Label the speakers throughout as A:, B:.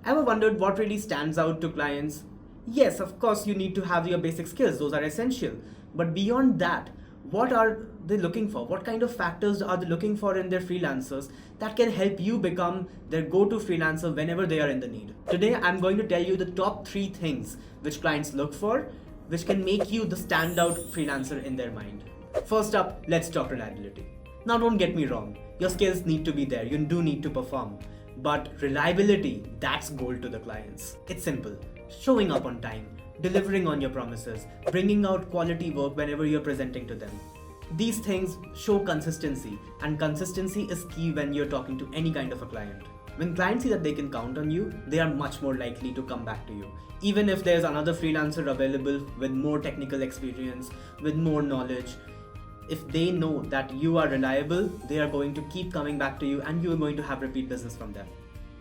A: Ever wondered what really stands out to clients? Yes, of course, you need to have your basic skills, those are essential. But beyond that, what are they looking for? What kind of factors are they looking for in their freelancers that can help you become their go-to freelancer whenever they are in the need? Today, I'm going to tell you the top 3 things which clients look for, which can make you the standout freelancer in their mind. First up, let's talk reliability. Now, don't get me wrong, your skills need to be there, you do need to perform. But reliability, that's gold to the clients. It's simple. Showing up on time, delivering on your promises, bringing out quality work whenever you're presenting to them. These things show consistency, and consistency is key when you're talking to any kind of a client. When clients see that they can count on you, they are much more likely to come back to you. Even if there's another freelancer available with more technical experience, with more knowledge, if they know that you are reliable, they are going to keep coming back to you and you are going to have repeat business from them.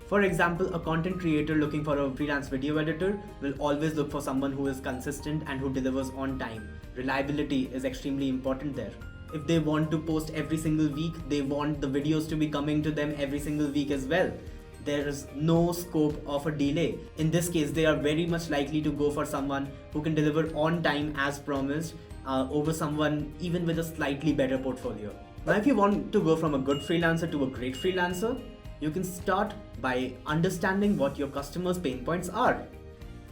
A: For example, a content creator looking for a freelance video editor will always look for someone who is consistent and who delivers on time. Reliability is extremely important there. If they want to post every single week, they want the videos to be coming to them every single week as well. There is no scope of a delay. In this case, they are very much likely to go for someone who can deliver on time as promised, over someone even with a slightly better portfolio. Now, if you want to go from a good freelancer to a great freelancer, you can start by understanding what your customers' pain points are.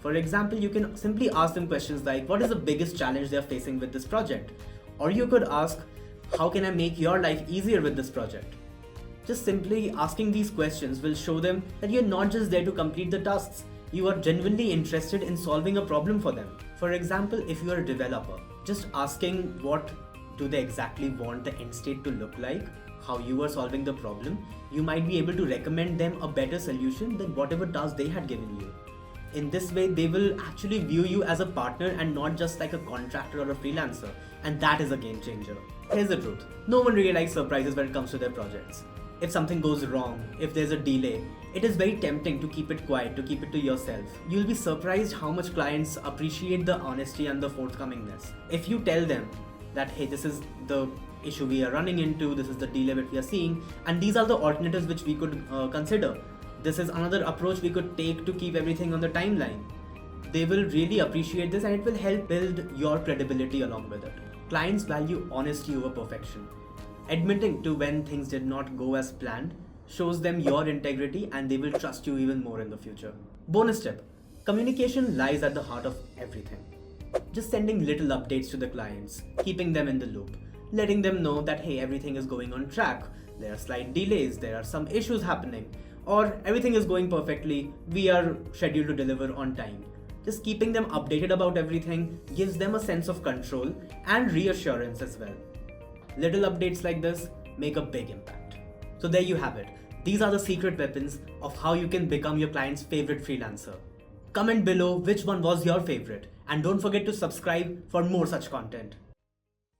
A: For example, you can simply ask them questions like, what is the biggest challenge they are facing with this project? Or you could ask, how can I make your life easier with this project? Just simply asking these questions will show them that you're not just there to complete the tasks, you are genuinely interested in solving a problem for them. For example, if you are a developer, just asking what do they exactly want the end state to look like, how you are solving the problem, you might be able to recommend them a better solution than whatever task they had given you. In this way, they will actually view you as a partner and not just like a contractor or a freelancer, and that is a game changer. Here's the truth, no one really likes surprises when it comes to their projects. If something goes wrong, if there's a delay, it is very tempting to keep it quiet, to keep it to yourself. You'll be surprised how much clients appreciate the honesty and the forthcomingness. If you tell them that, hey, this is the issue we are running into, this is the delay that we are seeing, and these are the alternatives which we could consider. This is another approach we could take to keep everything on the timeline. They will really appreciate this and it will help build your credibility along with it. Clients value honesty over perfection. Admitting to when things did not go as planned shows them your integrity and they will trust you even more in the future. Bonus tip, communication lies at the heart of everything. Just sending little updates to the clients, keeping them in the loop, letting them know that hey, everything is going on track, there are slight delays, there are some issues happening, or everything is going perfectly, we are scheduled to deliver on time. Just keeping them updated about everything gives them a sense of control and reassurance as well. Little updates like this make a big impact. So there you have it. These are the secret weapons of how you can become your client's favorite freelancer. Comment below which one was your favorite, and don't forget to subscribe for more such content.